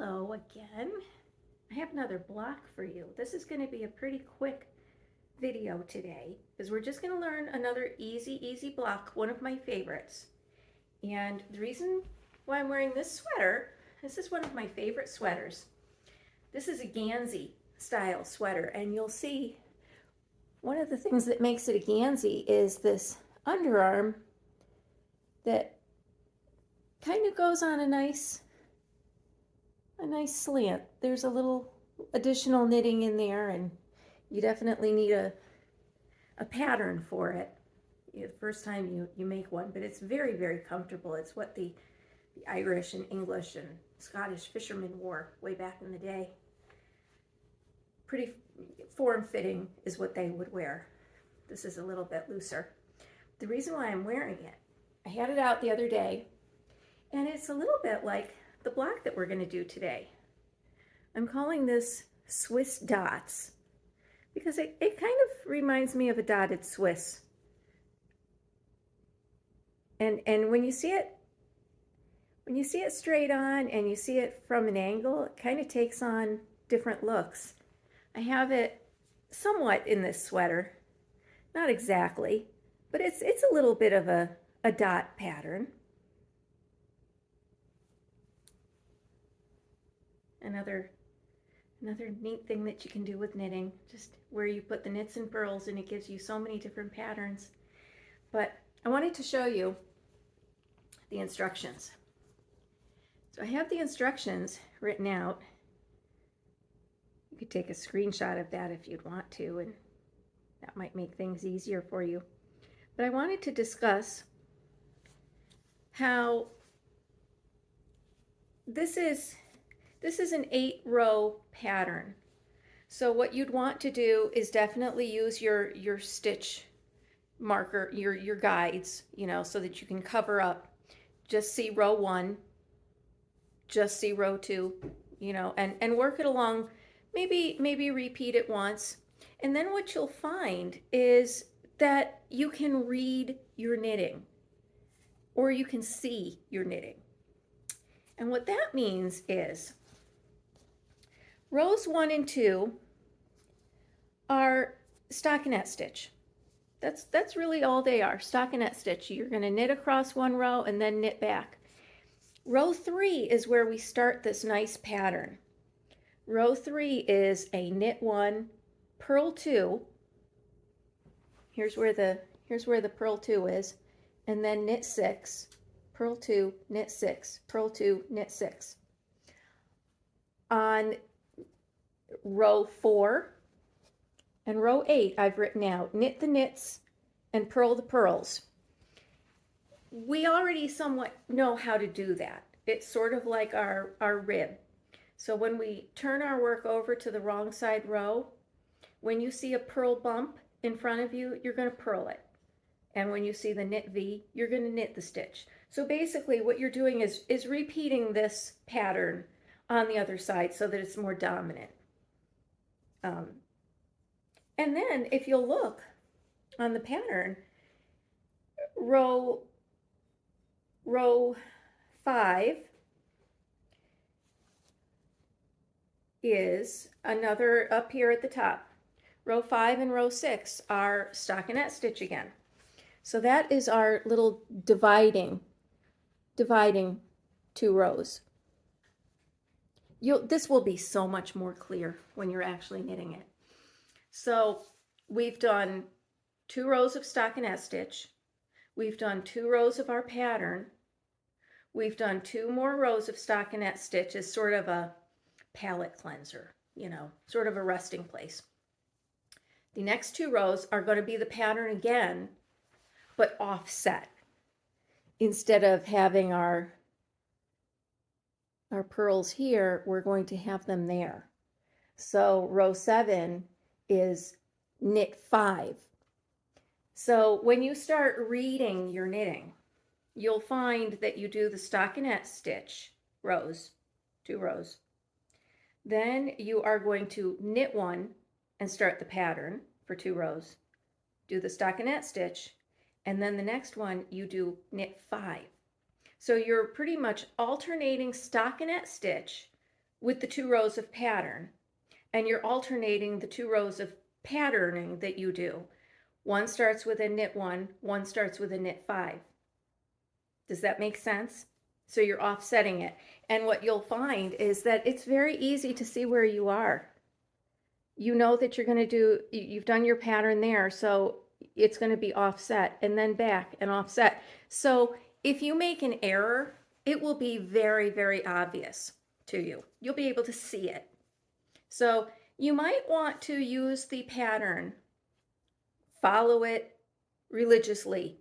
Hello again. I have another block for you. This is going to be a pretty quick video today because we're just going to learn another easy block, one of my favorites. And the reason why I'm wearing this sweater, this is one of my favorite sweaters. This is a Gansey style sweater, and you'll see one of the things that makes it a Gansey is this underarm that kind of goes on a nice slant. There's a little additional knitting in there, and you definitely need a pattern for it the first time you make one, but it's very comfortable. It's what the Irish and English and Scottish fishermen wore way back in the day. Pretty form-fitting is what they would wear. This is a little bit looser. The reason why I'm wearing it, I had it out the other day, and it's a little bit like the block that we're going to do today. I'm calling this Swiss dots because it kind of reminds me of a dotted Swiss. And when you see it straight on and you see it from an angle, it kind of takes on different looks. I have it somewhat in this sweater, not exactly, but it's a little bit of a dot pattern. Another neat thing that you can do with knitting, just where you put the knits and purls, and it gives you so many different patterns. But I wanted to show you the instructions. So I have the instructions written out. You could take a screenshot of that if you'd want to, and that might make things easier for you. But I wanted to discuss how this is an 8-row pattern. So what you'd want to do is definitely use your stitch marker, your guides, so that you can cover up. Just see row 1, just see row 2, and work it along. Maybe repeat it once. And then what you'll find is that you can read your knitting, or you can see your knitting. And what that means is rows 1 and 2 are stockinette stitch. That's really all they are, stockinette stitch. You're going to knit across one row and then knit back. Row 3 is where we start this nice pattern. Row 3 is a knit 1, purl 2. Here's where the purl 2 is, and then knit 6, purl 2, knit 6, purl 2, knit 6. On row 4 and row 8, I've written out knit the knits and purl the purls. We already somewhat know how to do that. It's sort of like our rib. So when we turn our work over to the wrong side row, when you see a purl bump in front of you, you're going to purl it. And when you see the knit V, you're going to knit the stitch. So basically what you're doing is repeating this pattern on the other side so that it's more dominant. And then if you'll look on the pattern, row 5 is another up here at the top. Row 5 and row 6 are stockinette stitch again. So that is our little dividing 2 rows. This will be so much more clear when you're actually knitting it. So we've done 2 rows of stockinette stitch. We've done 2 rows of our pattern. We've done 2 more rows of stockinette stitch as sort of a palette cleanser, sort of a resting place. The next 2 rows are going to be the pattern again, but offset. Instead of having our purls here, we're going to have them there. So row 7 is knit 5. So when you start reading your knitting, you'll find that you do the stockinette stitch rows, 2 rows. Then you are going to knit 1 and start the pattern for 2 rows. Do the stockinette stitch, and then the next one you do knit 5. So you're pretty much alternating stockinette stitch with the 2 rows of pattern, and you're alternating the 2 rows of patterning that you do. One starts with a knit one starts with a knit 5. Does that make sense? So you're offsetting it. And what you'll find is that it's very easy to see where you are. You know that you're going to do, you've done your pattern there, so it's going to be offset and then back and offset. So if you make an error, it will be very, very obvious to you. You'll be able to see it. So you might want to use the pattern, follow it religiously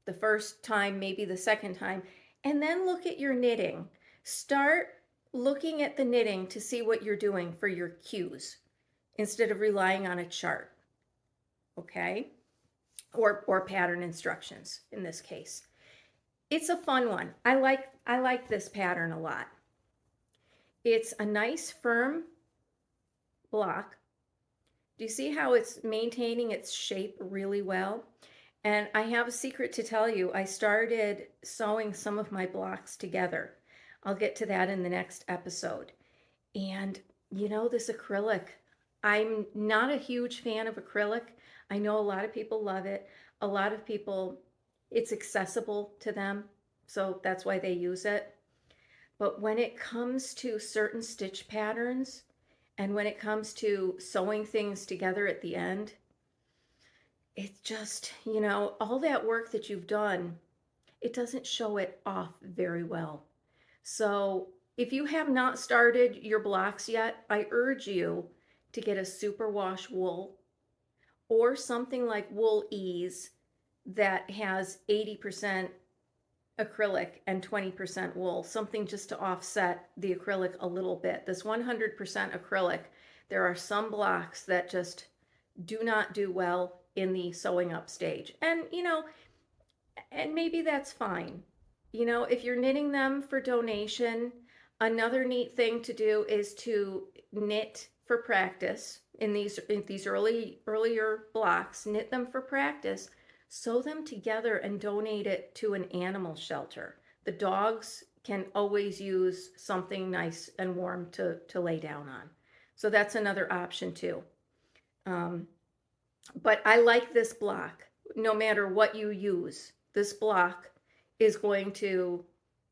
the first time, maybe the second time, and then look at your knitting. Start looking at the knitting to see what you're doing for your cues instead of relying on a chart, okay? Or pattern instructions in this case. It's a fun one. I like this pattern a lot. It's a nice firm block. Do you see how it's maintaining its shape really well? And I have a secret to tell you. I started sewing some of my blocks together. I'll get to that in the next episode. And you know, this acrylic, I'm not a huge fan of acrylic. I know a lot of people love it. A lot of people, it's accessible to them, so that's why they use it. But when it comes to certain stitch patterns, and when it comes to sewing things together at the end, it's just, you know, all that work that you've done, it doesn't show it off very well. So if you have not started your blocks yet, I urge you to get a superwash wool or something like Wool Ease that has 80% acrylic and 20% wool, something just to offset the acrylic a little bit. This 100% acrylic, there are some blocks that just do not do well in the sewing up stage. And, you know, and maybe that's fine. You know, if you're knitting them for donation, another neat thing to do is to knit for practice in these earlier blocks, knit them for practice, sew them together and donate it to an animal shelter. The dogs can always use something nice and warm to lay down on. So that's another option too. But I like this block. No matter what you use, this block is going to,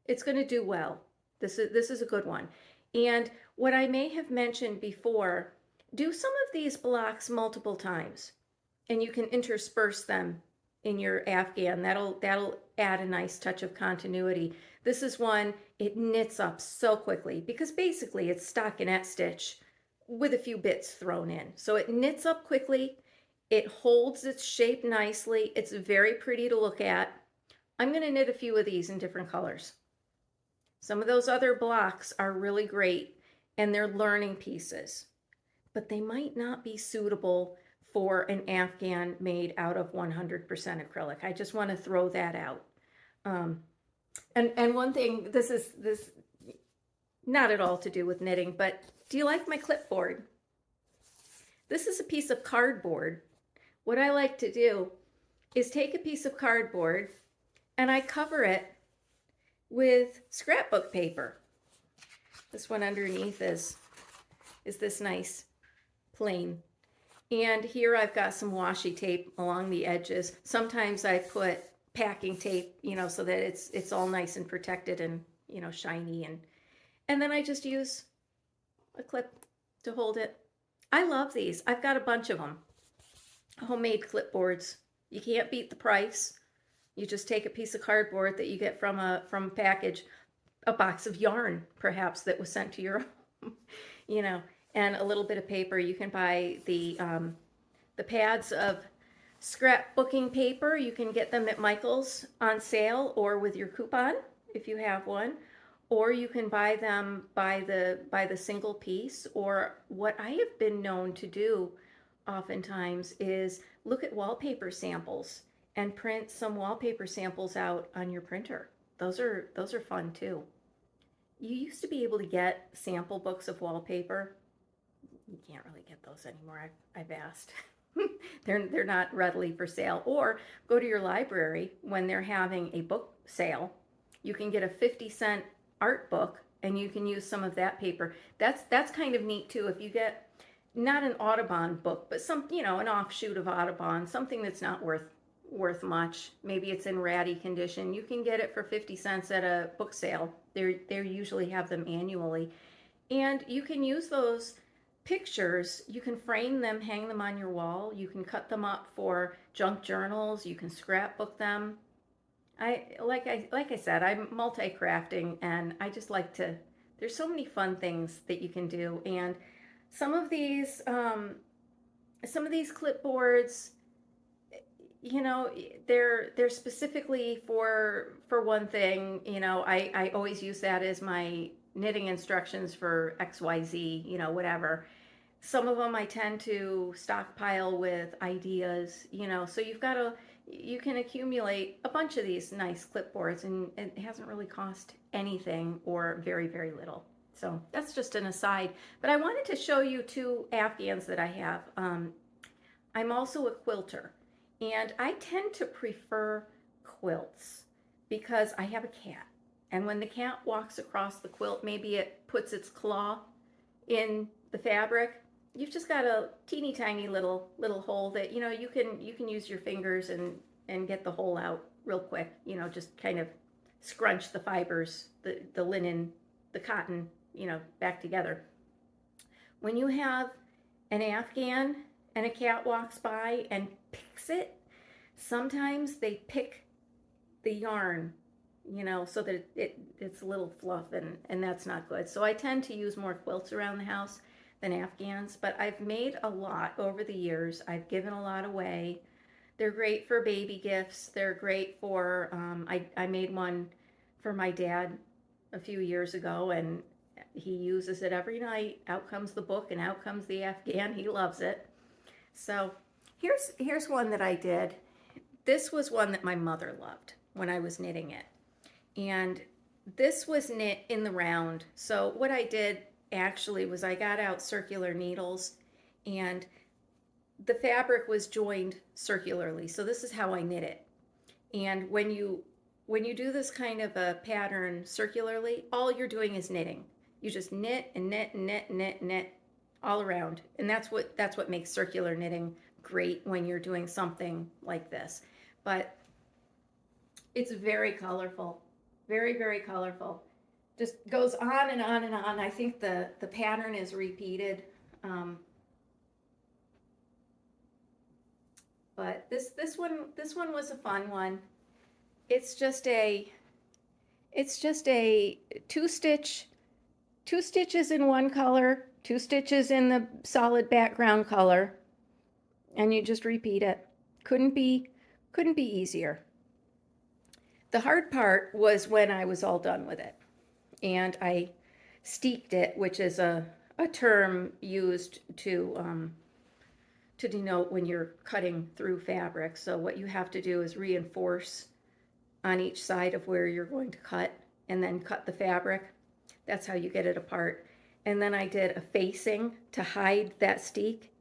it's going to do well. This is a good one. And what I may have mentioned before, do some of these blocks multiple times, and you can intersperse them in your Afghan. That'll add a nice touch of continuity. This is one, it knits up so quickly because basically it's stockinette stitch with a few bits thrown in. So it knits up quickly. It holds its shape nicely. It's very pretty to look at. I'm going to knit a few of these in different colors. Some of those other blocks are really great and they're learning pieces, but they might not be suitable for an Afghan made out of 100% acrylic. I just want to throw that out. And one thing, this not at all to do with knitting, but do you like my clipboard? This is a piece of cardboard. What I like to do is take a piece of cardboard and I cover it with scrapbook paper. This one underneath is this nice plain. And here I've got some washi tape along the edges. Sometimes I put packing tape, you know, so that it's all nice and protected and, you know, shiny. And then I just use a clip to hold it. I love these. I've got a bunch of them. Homemade clipboards. You can't beat the price. You just take a piece of cardboard that you get from a package, a box of yarn perhaps that was sent to your home, you know, and a little bit of paper. You can buy the pads of scrapbooking paper. You can get them at Michael's on sale or with your coupon if you have one, or you can buy them by the single piece. Or what I have been known to do oftentimes is look at wallpaper samples and print some wallpaper samples out on your printer. Those are fun too. You used to be able to get sample books of wallpaper. You can't really get those anymore. I've asked. They're not readily for sale. Or go to your library when they're having a book sale. You can get a 50-cent art book and you can use some of that paper. That's kind of neat too. If you get not an Audubon book, but some, an offshoot of Audubon, something that's not worth much. Maybe it's in ratty condition. You can get it for 50 cents at a book sale. They usually have them annually. And you can use those pictures, you can frame them, hang them on your wall. You can cut them up for junk journals. You can scrapbook them. Like I said, I'm multi-crafting, and I just like to. There's so many fun things that you can do, and some of these clipboards, they're specifically for one thing. I always use that as my knitting instructions for XYZ, whatever. Some of them I tend to stockpile with ideas, so you can accumulate a bunch of these nice clipboards, and it hasn't really cost anything or very, very little. So that's just an aside. But I wanted to show you two Afghans that I have. I'm also a quilter, and I tend to prefer quilts because I have a cat. And when the cat walks across the quilt, maybe it puts its claw in the fabric. You've just got a teeny tiny little hole that you can use your fingers and get the hole out real quick. Just kind of scrunch the fibers, the linen, the cotton, back together. When you have an Afghan and a cat walks by and picks it, sometimes they pick the yarn, so that it's a little fluff, and that's not good. So I tend to use more quilts around the house than Afghans, but I've made a lot over the years. I've given a lot away. They're great for baby gifts. They're great for, I made one for my dad a few years ago, and he uses it every night. Out comes the book and out comes the Afghan. He loves it. So here's one that I did. This was one that my mother loved when I was knitting it. And this was knit in the round. So what I did actually was I got out circular needles, and the fabric was joined circularly. So this is how I knit it. And when you do this kind of a pattern circularly, all you're doing is knitting. You just knit and knit and knit and knit and knit all around. And that's what makes circular knitting great when you're doing something like this. But it's very colorful. Very, very colorful. Just goes on and on and on. I think the pattern is repeated. But this one was a fun one. It's just a two stitches in one color, 2 stitches in the solid background color, and you just repeat it. Couldn't be easier. The hard part was when I was all done with it, and I steeked it, which is a term used to denote when you're cutting through fabric. So what you have to do is reinforce on each side of where you're going to cut, and then cut the fabric. That's how you get it apart. And then I did a facing to hide that steek,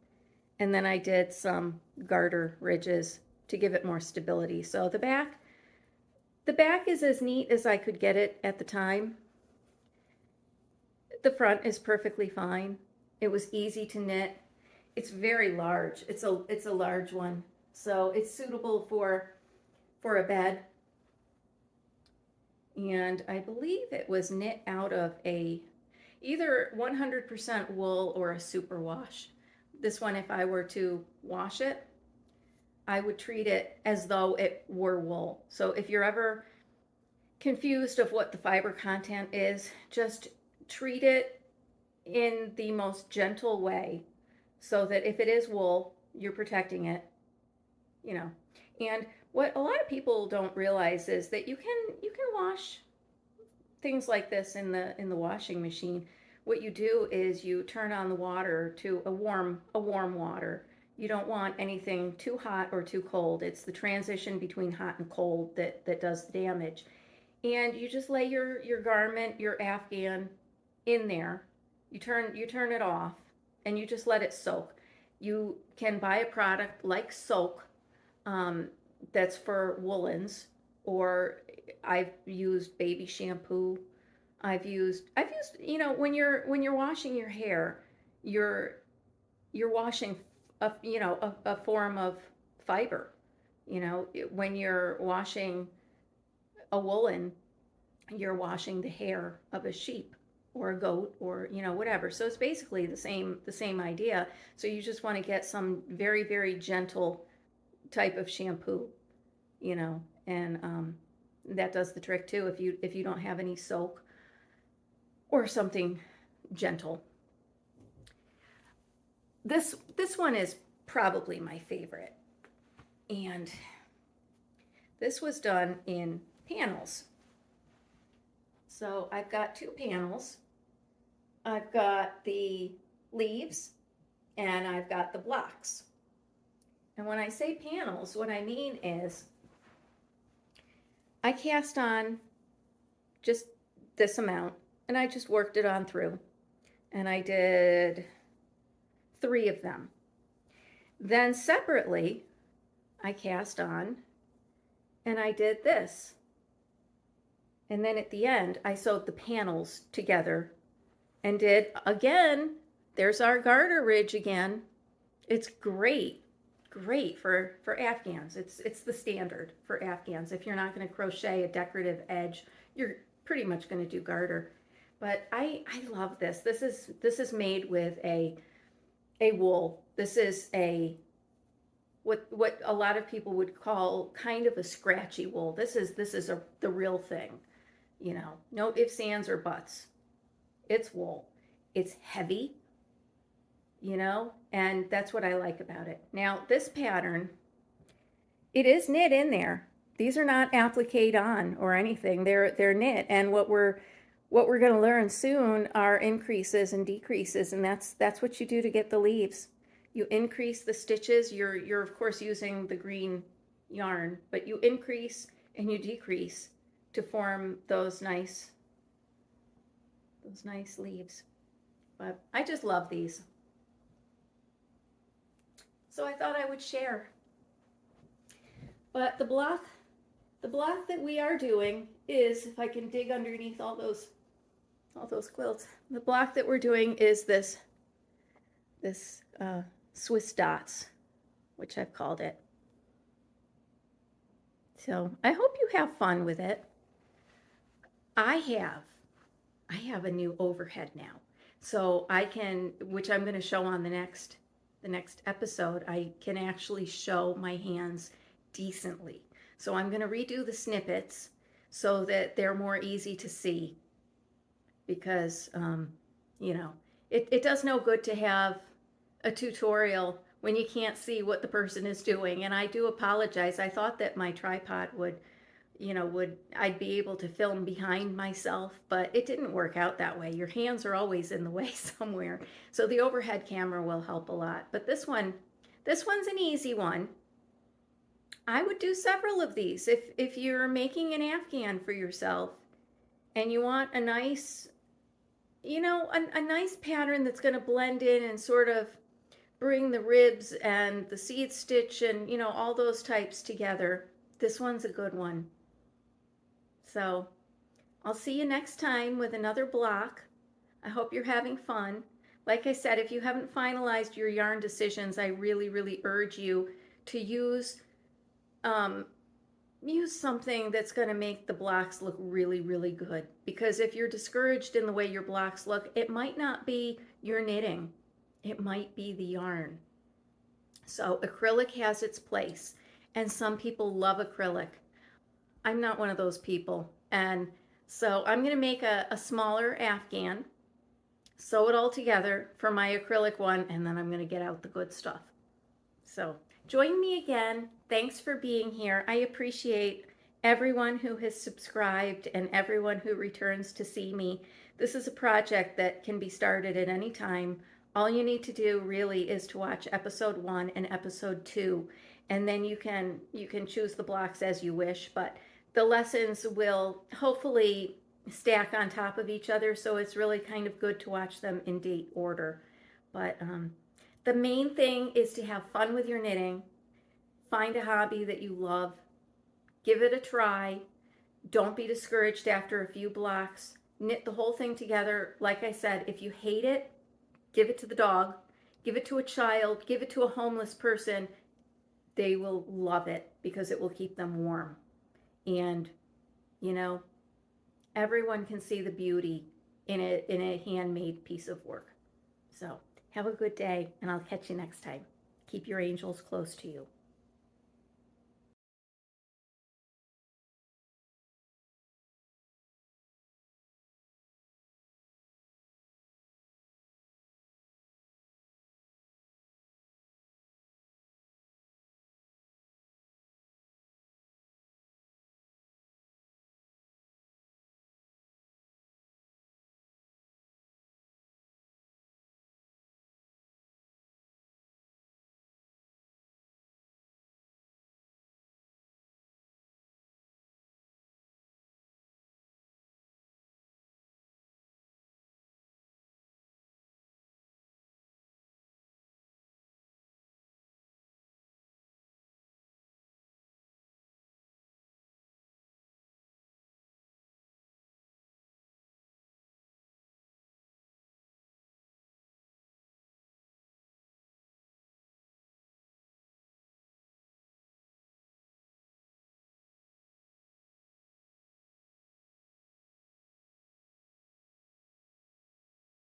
and then I did some garter ridges to give it more stability. So the back is as neat as I could get it at the time. The front is perfectly fine. It was easy to knit. It's very large. It's a large one, so it's suitable for a bed. And I believe it was knit out of either 100% wool or a superwash. This one, if I were to wash it, I would treat it as though it were wool. So if you're ever confused of what the fiber content is, just treat it in the most gentle way, so that if it is wool, you're protecting it, And what a lot of people don't realize is that you can wash things like this in the washing machine. What you do is you turn on the water to a warm water. You don't want anything too hot or too cold. It's the transition between hot and cold that does the damage. And you just lay your garment, your Afghan, in there. You turn it off, and you just let it soak. You can buy a product like Soak, that's for woolens, or I've used baby shampoo. I've used, when you're washing your hair, you're you're washing a form of fiber. When you're washing a woolen, you're washing the hair of a sheep or a goat or whatever. So it's basically the same idea. So you just want to get some very, very gentle type of shampoo, and that does the trick too if you don't have any soap or something gentle. This one is probably my favorite, and this was done in panels. So I've got two panels. I've got the leaves and I've got the blocks. And when I say panels, what I mean is I cast on just this amount and I just worked it on through. And I did 3 of them. Then separately, I cast on and I did this. And then at the end, I sewed the panels together and did, again, there's our garter ridge again. It's great for Afghans. It's the standard for Afghans. If you're not going to crochet a decorative edge, you're pretty much going to do garter. But I love this. This is made with a wool. This is what a lot of people would call kind of a scratchy wool. This is the real thing. No ifs, ands, or buts. It's wool. It's heavy, and that's what I like about it. Now, this pattern, it is knit in there. These are not appliqued on or anything. They're knit, and what we're going to learn soon are increases and decreases, and that's what you do to get the leaves. You increase the stitches. You're of course using the green yarn, but you increase and you decrease to form those nice leaves. But I just love these. So I thought I would share. But the block that we are doing is, if I can dig underneath all those quilts, the block that we're doing is this Swiss dots, which I've called it. So I hope you have fun with it. I have a new overhead now. So I can, which I'm going to show on the next episode, I can actually show my hands decently. So I'm going to redo the snippets so that they're more easy to see, because it does no good to have a tutorial when you can't see what the person is doing. And I do apologize. I thought that my tripod I'd be able to film behind myself, but it didn't work out that way. Your hands are always in the way somewhere. So the overhead camera will help a lot. But this one's an easy one. I would do several of these. If you're making an Afghan for yourself and you want a nice, a nice pattern that's going to blend in and sort of bring the ribs and the seed stitch and, all those types together, this one's a good one. So I'll see you next time with another block. I hope you're having fun. Like I said, if you haven't finalized your yarn decisions, I really, really urge you to use something that's going to make the blocks look really, really good. Because if you're discouraged in the way your blocks look, it might not be your knitting. It might be the yarn. So acrylic has its place, and some people love acrylic. I'm not one of those people. And so I'm going to make a smaller Afghan, sew it all together for my acrylic one, and then I'm going to get out the good stuff. So join me again. Thanks for being here. I appreciate everyone who has subscribed and everyone who returns to see me. This is a project that can be started at any time. All you need to do really is to watch episode 1 and episode 2, and then you can choose the blocks as you wish, but the lessons will hopefully stack on top of each other, so it's really kind of good to watch them in date order. But the main thing is to have fun with your knitting. Find a hobby that you love. Give it a try. Don't be discouraged after a few blocks. knit the whole thing together. Like I said, if you hate it, give it to the dog, give it to a child, give it to a homeless person. They will love it because it will keep them warm. And, you know, everyone can see the beauty in a handmade piece of work. So have a good day, and I'll catch you next time. Keep your angels close to you.